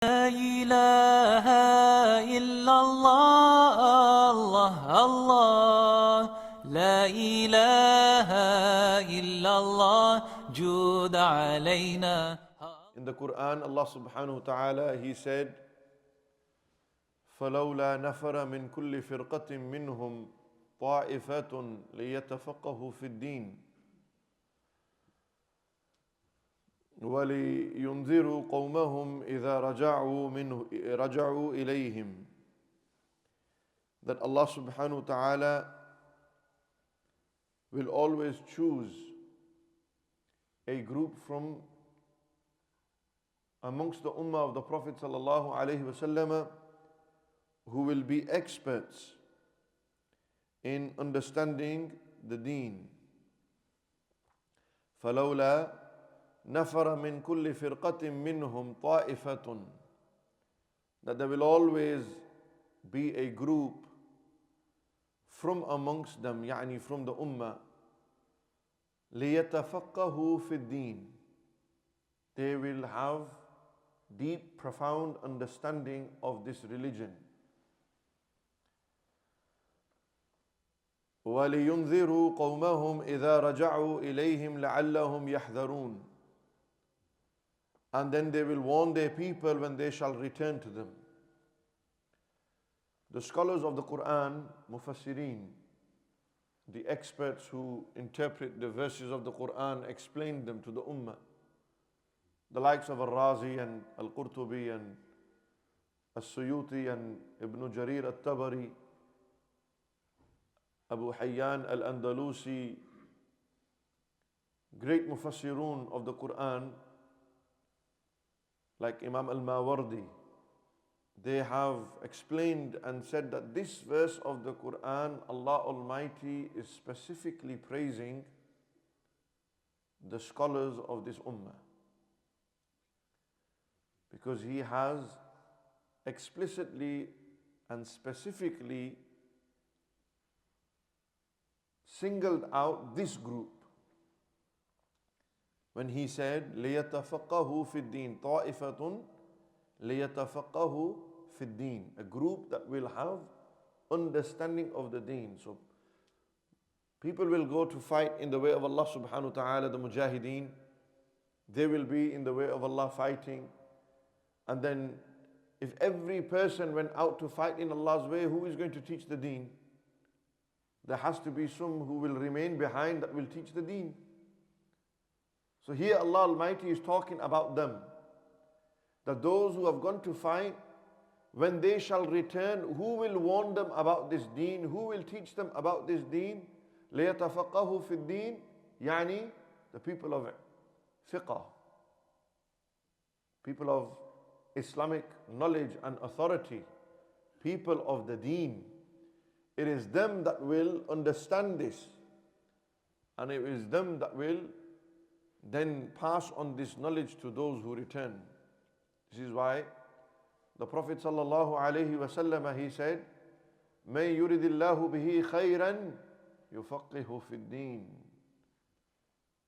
لا إله إلا الله الله الله لا إله إلا الله جود علينا. In the Quran, Allah subhanahu wa ta'ala, He said, فَلَوْلَا نَفَرَ مِنْ كُلِّ فِرْقَةٍ مِّنْهُمْ طَائِفَةٌ لِيَتَفَقَّهُوا فِي الدِّينِ وَلِيُنذِرُوا قَوْمَهُمْ إِذَا رَجَعُوا إِلَيْهِمْ. That Allah subhanahu wa ta'ala will always choose a group from amongst the ummah of the Prophet sallallahu alaihi wasallam who will be experts in understanding the deen. فَلَوْلَا نَفَرَ مِنْ كُلِّ فِرْقَةٍ مِّنْهُمْ طَائِفَةٌ. That there will always be a group from amongst them, يعني from the ummah, لِيَتَفَقَّهُوا فِي الدِّينِ. They will have deep, profound understanding of this religion. وَلِيُنذِرُوا قَوْمَهُمْ إِذَا رَجَعُوا إِلَيْهِمْ لَعَلَّهُمْ يَحْذَرُونَ. And then they will warn their people when they shall return to them. The scholars of the Quran, Mufassirin, the experts who interpret the verses of the Quran, explain them to the ummah. The likes of Al-Razi and Al-Qurtubi and Al-Suyuti and Ibn Jarir Al-Tabari, Abu Hayyan Al-Andalusi, great Mufassirun of the Quran, like Imam Al-Mawardi, they have explained and said that this verse of the Quran, Allah Almighty is specifically praising the scholars of this ummah, because He has explicitly and specifically singled out this group when He said, لِيَتَفَقَّهُوا فِي الدِّينِ طَائِفَةٌ لِيَتَفَقَّهُوا فِي الدِّينِ. A group that will have understanding of the deen. So people will go to fight in the way of Allah subhanahu wa ta'ala, the mujahideen. They will be in the way of Allah fighting. And then if every person went out to fight in Allah's way, who is going to teach the deen? There has to be some who will remain behind that will teach the deen. So here Allah Almighty is talking about them. That those who have gone to fight, when they shall return, who will warn them about this deen? Who will teach them about this deen? لِيَتَفَقَّهُوا فِي الدِّينِ. Yani the people of fiqh, people of Islamic knowledge and authority, people of the deen. It is them that will understand this, and it is them that will then pass on this knowledge to those who return. This is why the Prophet sallallahu alaihi wasallam, he said, مَن يُرِدِ اللَّهُ بِهِ خَيْرًا يُفَقِّهُ فِي الدِّينِ.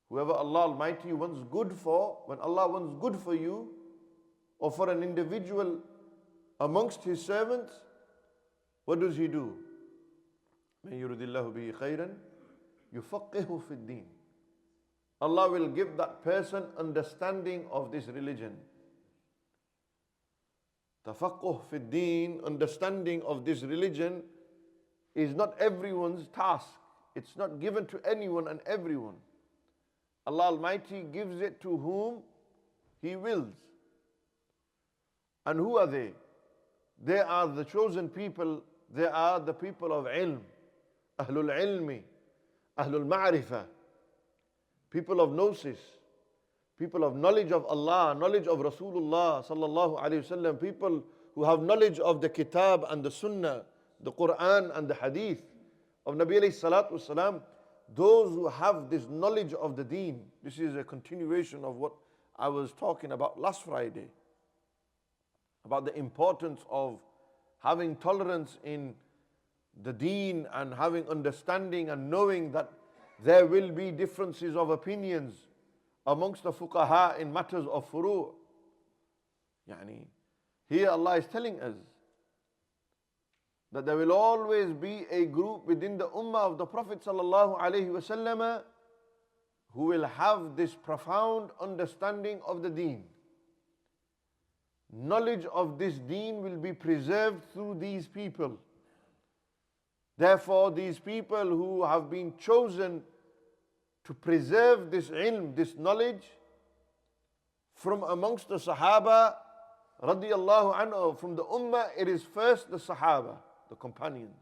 Whoever Allah Almighty wants good for, when Allah wants good for you, or for an individual amongst His servants, what does He do? مَن يُرِدِ اللَّهُ بِهِ خَيْرًا يُفَقِّهُ فِي الدِّينِ. Allah will give that person understanding of this religion. Tafaqquh fi deen, understanding of this religion, is not everyone's task. It's not given to anyone and everyone. Allah Almighty gives it to whom He wills. And who are they? They are the chosen people. They are the people of ilm, ahlul ilmi, ahlul ma'rifah, people of gnosis, people of knowledge of Allah, knowledge of Rasulullah sallallahu alaihi wasallam, people who have knowledge of the Kitab and the Sunnah, the Quran and the Hadith of Nabi alayhi salatu wasalam. Those who have this knowledge of the deen. This is a continuation of what I was talking about last Friday, about the importance of having tolerance in the deen and having understanding and knowing that there will be differences of opinions amongst the fuqaha in matters of furu'. Yani, Here Allah is telling us that there will always be a group within the ummah of the Prophet sallallahu alaihi wasallam who will have this profound understanding of the deen. Knowledge of this deen will be preserved through these people. Therefore, these people who have been chosen to preserve this ilm, this knowledge, from amongst the Sahaba, radiyallahu anhu, from the Ummah, it is first the Sahaba, the companions.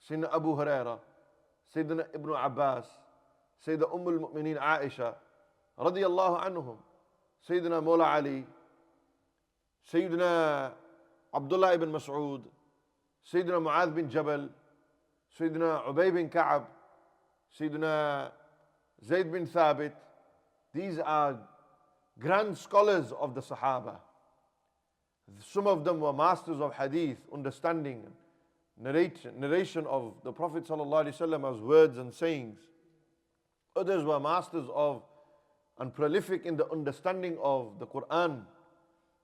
Sayyidina Abu Huraira, Sayyidina Ibn Abbas, Sayyidina al-Mu'mineen Aisha, radiyallahu anhum, Sayyidina Mawla Ali, Sayyidina Abdullah ibn Mas'ud, Sayyidina Mu'adh bin Jabal, Sayyidina Ubay bin Ka'ab, Sayyidina Zayd bin Thabit. These are grand scholars of the Sahaba. Some of them were masters of hadith, understanding, narration of the Prophet ﷺ's words and sayings. Others were masters of and prolific in the understanding of the Quran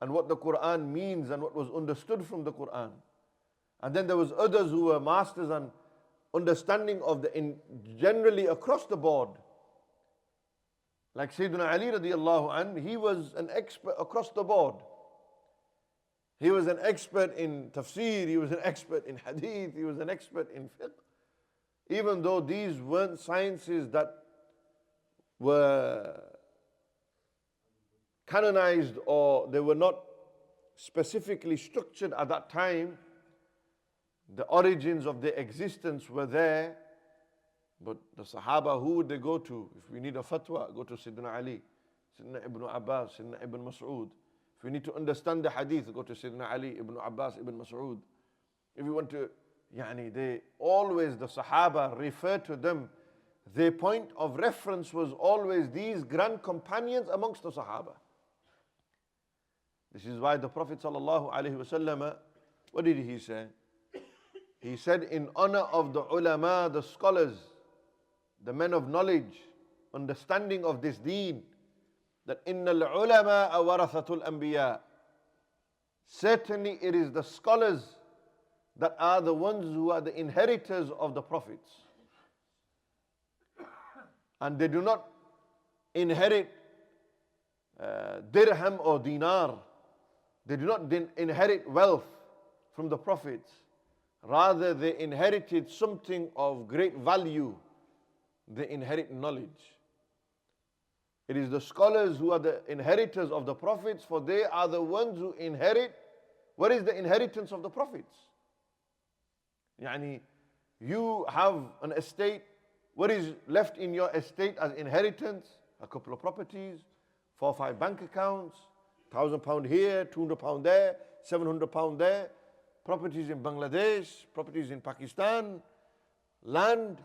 and what the Quran means and what was understood from the Quran. And then there was others who were masters and understanding of generally across the board. Like Sayyiduna Ali radiallahu anhu, he was an expert across the board. He was an expert in tafsir, he was an expert in hadith, he was an expert in fiqh. Even though these weren't sciences that were canonized or they were not specifically structured at that time, the origins of their existence were there. But the Sahaba, who would they go to? If we need a fatwa, go to Sayyidina Ali, Sayyidina Ibn Abbas, Sayyidina Ibn Mas'ud. If we need to understand the hadith, go to Sayyidina Ali, Ibn Abbas, Ibn Mas'ud. If you want to, they always, the Sahaba refer to them. Their point of reference was always these grand companions amongst the Sahaba. This is why the Prophet sallallahu alaihi wasallam, what did he say? He said, in honor of the ulama, the scholars, the men of knowledge, understanding of this deen, that innal ulama warathatul anbiya. Certainly it is the scholars that are the ones who are the inheritors of the prophets. And they do not inherit dirham or dinar. They do not inherit wealth from the prophets. Rather, they inherited something of great value. They inherit knowledge. It is the scholars who are the inheritors of the prophets, for they are the ones who inherit. What is the inheritance of the prophets? You have an estate. What is left in your estate as inheritance? A couple of properties, 4 or 5 bank accounts, £1,000 here, £200 there, £700 there, properties in Bangladesh, properties in Pakistan, land.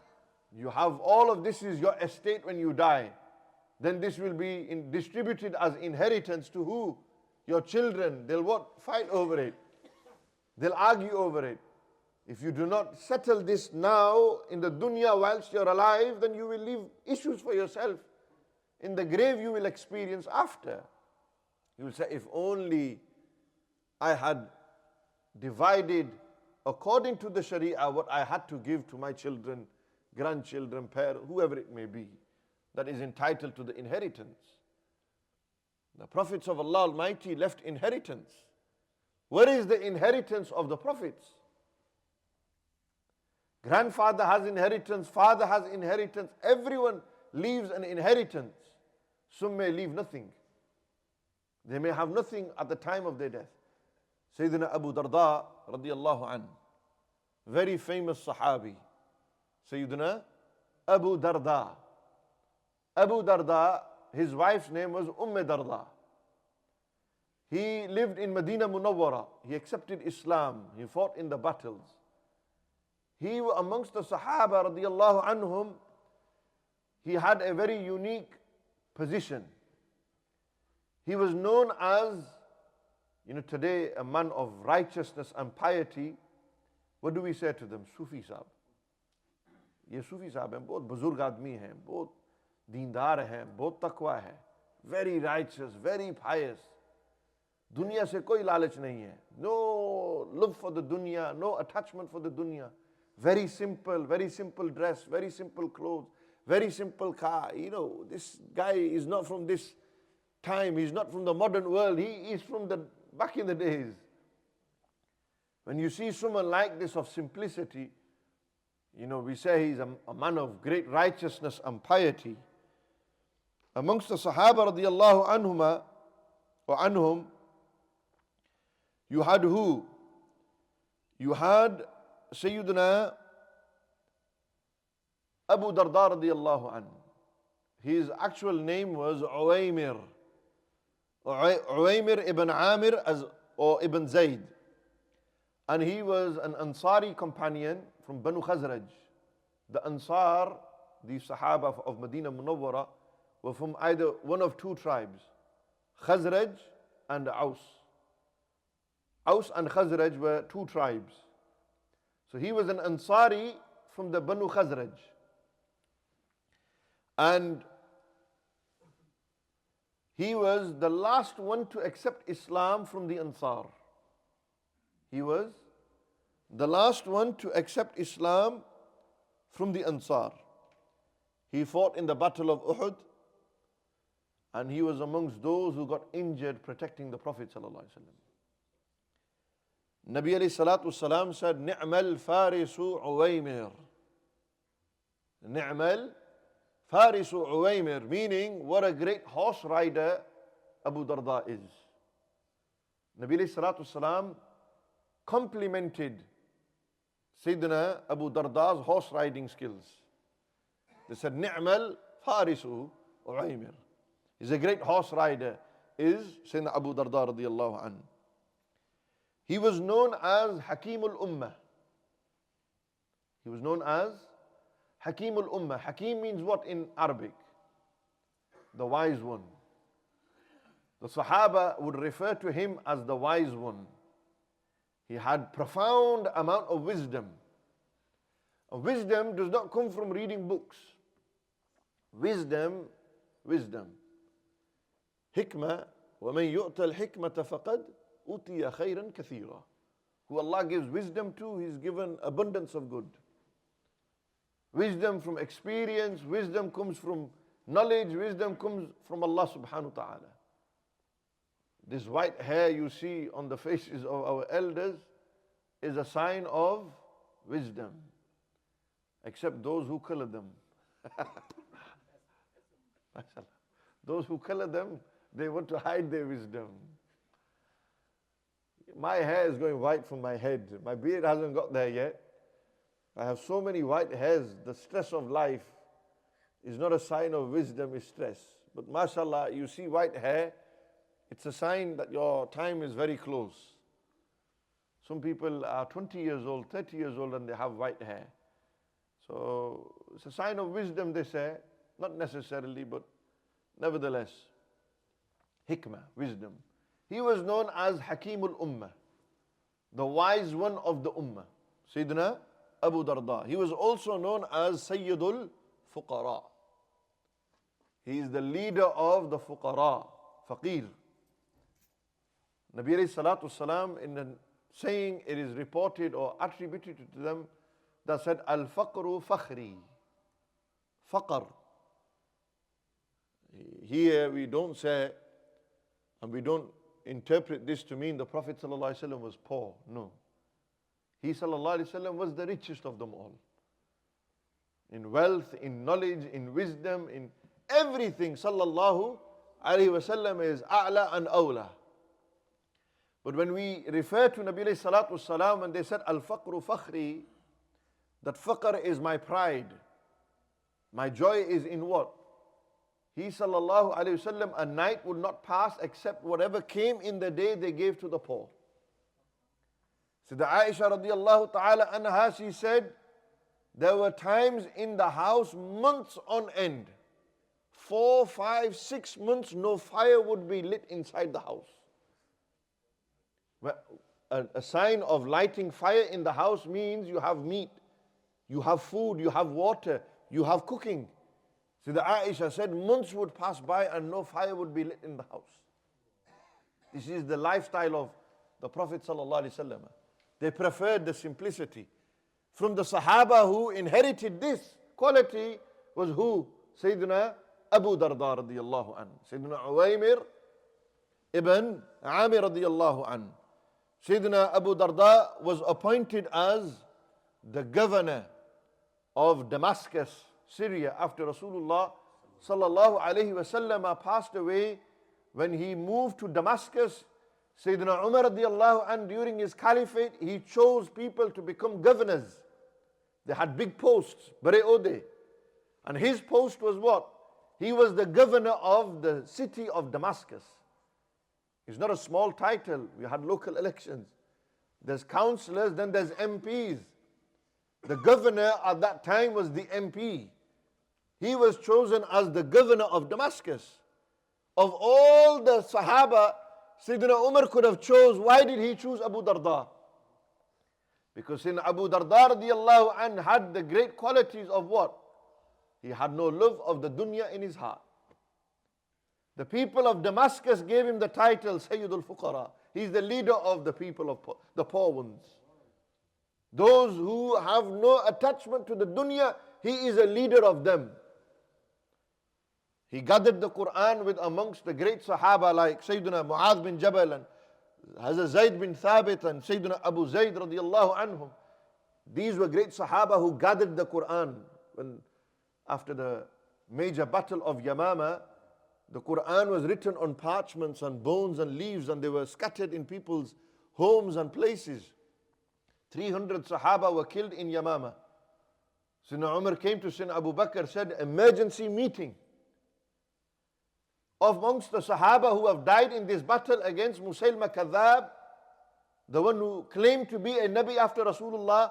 You have all of this is your estate when you die. Then this will be distributed as inheritance to who? Your children. They'll what? Fight over it. They'll argue over it. If you do not settle this now in the dunya whilst you're alive, then you will leave issues for yourself. In the grave you will experience after. You will say, if only I had divided according to the Sharia what I had to give to my children, grandchildren, parents, whoever it may be, that is entitled to the inheritance. The prophets of Allah Almighty left inheritance. Where is the inheritance of the prophets? Grandfather has inheritance, father has inheritance, everyone leaves an inheritance. Some may leave nothing. They may have nothing at the time of their death. Sayyiduna Abu Darda radiyallahu anhu, very famous Sahabi. Sayyiduna Abu Darda. Abu Darda, his wife's name was Darda. He lived in Medina Munawwara. He accepted Islam. He fought in the battles. He, amongst the Sahaba radiyallahu anhum, he had a very unique position. He was known as, today a man of righteousness and piety. What do we say to them? Sufi Sahab. Ye Sufi Sahab hain, bahut buzurg aadmi hain, bahut deendar hain, bahut taqwa hai, very righteous, very pious. Dunya se koi lalach nahi hai. No love for the dunya, no attachment for the dunya. Very simple dress, very simple clothes, very simple car. You know, this guy is not from this time, he's not from the modern world, he is from the back in the days. When you see someone like this of simplicity, you know, we say he's a man of great righteousness and piety. Amongst the Sahaba radiallahu anhuma or anhum, you had who? You had Sayyiduna Abu Darda radiallahu anhu. His actual name was Uwaymir. Uwaymir ibn Amir or ibn Zayd. And he was an Ansari companion from Banu Khazraj. The Ansar, the Sahaba of Medina Munawwara, were from either one of two tribes, Khazraj and Aus. Aus and Khazraj were two tribes. So he was an Ansari from the Banu Khazraj. And he was the last one to accept Islam from the Ansar. He was the last one to accept Islam from the Ansar. He fought in the Battle of Uhud, and he was amongst those who got injured protecting the Prophet ﷺ. Nabi alayhi salatu wasalam said, Ni'mal farisu Uwaymir. Ni'mal farisu Uwaymir, meaning what a great horse rider Abu Darda is. Nabi alayhi salatu wasalam complimented Sayyiduna Abu Darda's horse riding skills. They said, Ni'mal farisu Uwaymir. He's a great horse rider, is Sayyidina Abu Darda radiallahu anhu. He was known as Hakimul Ummah. He was known as Hakimul Ummah. Hakim means what in Arabic? The wise one. The Sahaba would refer to him as the wise one. He had profound amount of wisdom. And wisdom does not come from reading books. Wisdom. Hikmah. وَمَنْ يُؤْتَ الْحِكْمَةَ فَقَدْ أُوتِيَ خَيْرًا كَثِيرًا. Who Allah gives wisdom to, He's given abundance of good. Wisdom from experience, wisdom comes from knowledge, wisdom comes from Allah subhanahu wa ta'ala. This white hair you see on the faces of our elders is a sign of wisdom. Except those who color them. Those who color them, they want to hide their wisdom. My hair is going white from my head. My beard hasn't got there yet. I have so many white hairs. The stress of life is not a sign of wisdom, it's stress. But mashallah, you see white hair, it's a sign that your time is very close. Some people are 20 years old, 30 years old, and they have white hair. So it's a sign of wisdom, they say. Not necessarily, but nevertheless. Hikmah, wisdom. He was known as Hakimul Ummah, the wise one of the Ummah. Sayyidina Abu Darda. He was also known as Sayyidul Fuqara. He is the leader of the Fuqara, Faqir. Nabi alayhi salatu salam, in the saying, it is reported or attributed to them that said, Al-Faqru Fakhri. Faqr. Here we don't say, and we don't interpret this to mean the Prophet ﷺ was poor. No. He ﷺ was the richest of them all. In wealth, in knowledge, in wisdom, in everything, sallallahu alayhi wasallam is a'la and awla. But when we refer to Nabi alayhi salatu salam and they said al-faqru fakhri, that faqr is my pride. My joy is in what? He sallallahu alayhi wasallam, a night would not pass except whatever came in the day they gave to the poor. So the Aisha radiallahu ta'ala anha, she said, there were times in the house, months on end, 4, 5, 6 months, no fire would be lit inside the house. A sign of lighting fire in the house means you have meat, you have food, you have water, you have cooking. So the Aisha said months would pass by and no fire would be lit in the house. This is the lifestyle of the Prophet ﷺ. They preferred the simplicity. From the Sahaba who inherited this quality was who? Sayyiduna Abu Darda radiyallahu anhu. Sayyiduna Uwaymir ibn Amir radiyallahu anhu. Sayyiduna Abu Darda was appointed as the governor of Damascus, Syria, after Rasulullah sallallahu alayhi wasallam passed away. When he moved to Damascus, Sayyidina Umar radiallahu anhu, during his caliphate, he chose people to become governors. They had big posts, bare ode. And his post was what? He was the governor of the city of Damascus. It's not a small title. We had local elections. There's councillors, then there's MPs. The governor at that time was the MP. He was chosen as the governor of Damascus. Of all the Sahaba, Sayyidina Umar could have chose. Why did he choose Abu Darda? Because Sayyidina Abu Darda radiallahu anh had the great qualities of what? He had no love of the dunya in his heart. The people of Damascus gave him the title Sayyidul Fuqara. He's the leader of the people of the poor ones. Those who have no attachment to the dunya, he is a leader of them. He gathered the Quran with amongst the great Sahaba like Sayyiduna Mu'adh bin Jabal and Hazrat Zayd bin Thabit and Sayyiduna Abu Zayd radiallahu anhum. These were great Sahaba who gathered the Quran. When after the major battle of Yamama, the Quran was written on parchments and bones and leaves, and they were scattered in people's homes and places. 300 Sahaba were killed in Yamama. Sayyidina Umar came to Sayyidina Abu Bakr, said, emergency meeting. Amongst the Sahaba who have died in this battle against Musaylima Kadhab, the one who claimed to be a Nabi after Rasulullah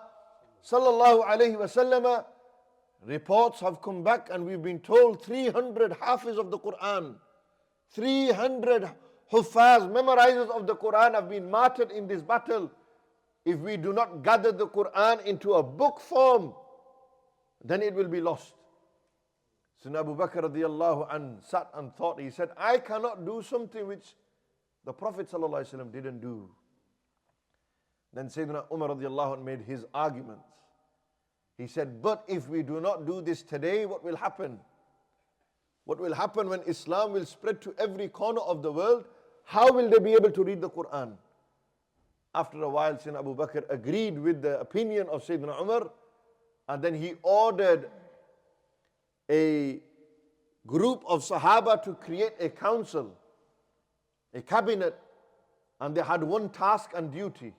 sallallahu alayhi wasallam, reports have come back and we've been told 300 Hafiz of the Quran, 300 Huffaz, memorizers of the Quran have been martyred in this battle. If we do not gather the Quran into a book form, then it will be lost. Sayyidina Abu Bakr radiallahu anhu sat and thought. He said, I cannot do something which the Prophet sallallahu alaihi wasallam didn't do. Then Sayyidina Umar radiallahu anhu made his arguments. He said, but if we do not do this today, what will happen? What will happen when Islam will spread to every corner of the world? How will they be able to read the Quran? After a while, Sayyidina Abu Bakr agreed with the opinion of Sayyidina Umar, and then he ordered a group of Sahaba to create a council, a cabinet, and they had one task and duty.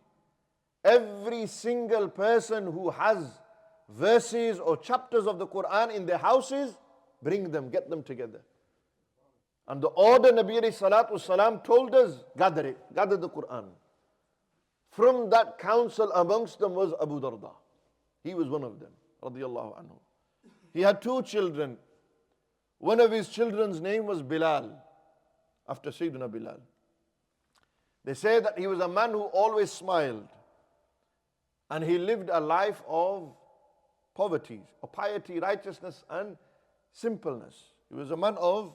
Every single person who has verses or chapters of the Quran in their houses, bring them, get them together. And the order Nabi alayhi salatu wasalam told us, gather it, gather the Quran. From that council amongst them was Abu Darda. He was one of them, radiyallahu anhu. He had two children. One of his children's name was Bilal, after Sayyiduna Bilal. They say that he was a man who always smiled. And he lived a life of poverty, of piety, righteousness and simpleness. He was a man of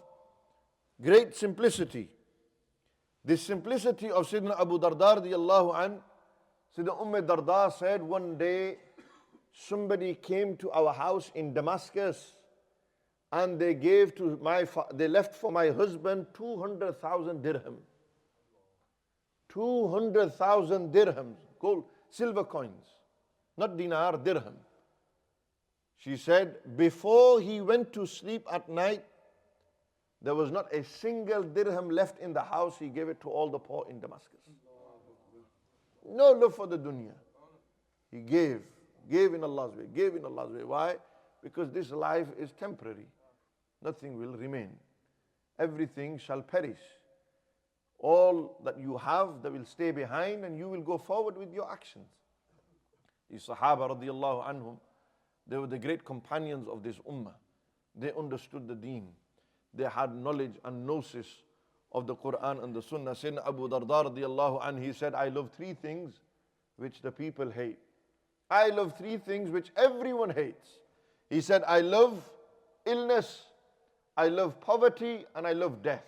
great simplicity. This simplicity of Sayyidina Abu Darda radiallahu an, Sayyidina Darda said one day, somebody came to our house in Damascus and they gave to they left for my husband 200,000 dirham. 200,000 dirhams, gold, silver coins, not dinar, dirham. She said, before he went to sleep at night, there was not a single dirham left in the house. He gave it to all the poor in Damascus. No love for the dunya. He gave in Allah's way, gave in Allah's way. Why? Because this life is temporary. Nothing will remain. Everything shall perish. All that you have, that will stay behind, and you will go forward with your actions. The Sahaba radiallahu anhum, they were the great companions of this ummah. They understood the deen. They had knowledge and gnosis of the Quran and the Sunnah. Sayyidina Abu Darda radiallahu anhu, he said, I love three things which the people hate. I love three things which everyone hates. He said, I love illness, I love poverty, and I love death.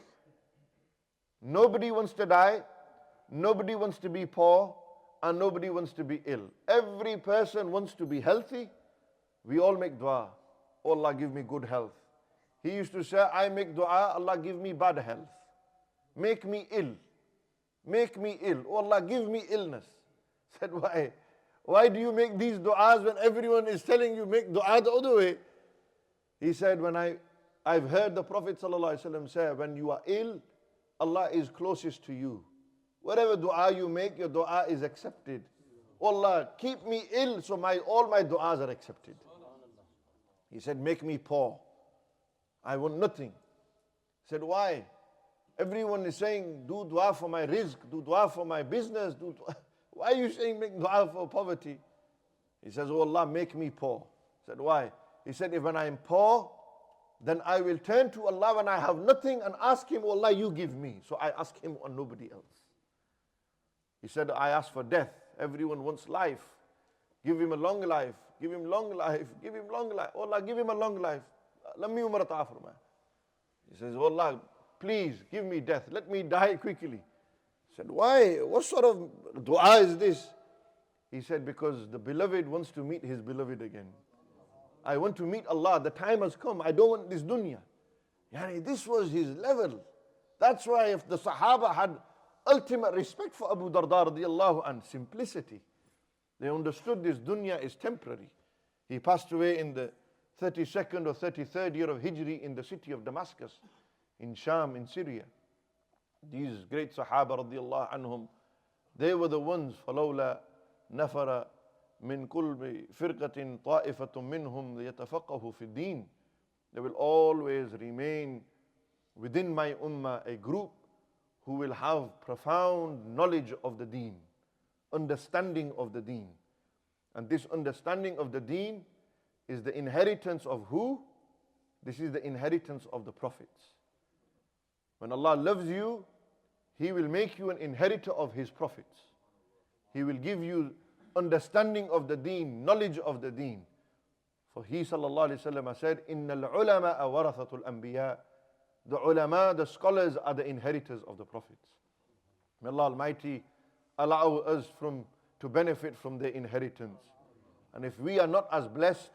Nobody wants to die, nobody wants to be poor and nobody wants to be ill. Every person wants to be healthy. We all make dua. Oh Allah, give me good health. He used to say, I make dua, Allah give me bad health. Make me ill. Make me ill. Oh Allah, give me illness. Said, why? Why do you make these du'as when everyone is telling you make dua the other way? He said, when I've heard the Prophet ﷺ say, when you are ill, Allah is closest to you. Whatever dua you make, your dua is accepted. Oh Allah, keep me ill so all my du'as are accepted. He said, make me poor. I want nothing. He said, why? Everyone is saying, do dua for my rizq, do dua for my business. Why are you saying make dua for poverty? He says, oh Allah, make me poor. He said, why? He said, if when I am poor, then I will turn to Allah when I have nothing and ask Him, oh Allah, you give me. So I ask Him and nobody else. He said, I ask for death. Everyone wants life. Give him a long life. Give him long life. Give him long life. Oh Allah, give him a long life. Let me umar ta'afurma. He says, oh Allah, please give me death. Let me die quickly. He said, why? What sort of dua is this? He said, because the beloved wants to meet his beloved again. I want to meet Allah. The time has come. I don't want this dunya. Yani, this was his level. That's why if the Sahaba had ultimate respect for Abu Darda radiallahu anh, simplicity. They understood this dunya is temporary. He passed away in the 32nd or 33rd year of Hijri in the city of Damascus, in Sham, in Syria. These great Sahaba radiallahu anhum, they were the ones, فَلَوْلَا نَفَرَ مِنْ كُلِّ فِرْقَةٍ طَائِفَةٌ مِّنْهُمْ لِيَتَفَقَّهُ فِي الدِّينِ. There will always remain within my ummah a group who will have profound knowledge of the deen, understanding of the deen. And this understanding of the deen is the inheritance of who? This is the inheritance of the prophets. When Allah loves you, He will make you an inheritor of His prophets. He will give you understanding of the deen, knowledge of the deen. For He sallallahu alayhi wa sallam said, إِنَّ الْعُلَمَاءَ وَرَثَةُ الْأَنْبِيَاءِ. The ulama, the scholars are the inheritors of the prophets. May Allah Almighty allow us to benefit from their inheritance. And if we are not as blessed,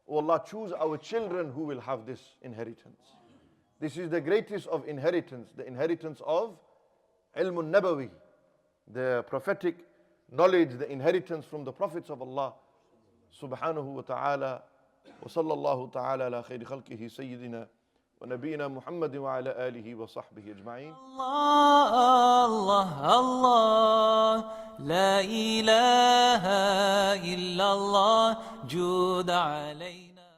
oh Allah, choose our children who will have this inheritance. This is the greatest of inheritance, the inheritance of ilmun nabawi, the prophetic knowledge, the inheritance from the prophets of Allah subhanahu wa ta'ala. Wa sallallahu ta'ala ala khayri khalqihi sayyidina wa nabiyina Muhammadin wa ala alihi wa sahbihi ajma'in. Allah, Allah, la ilaha illallah, jud alayna.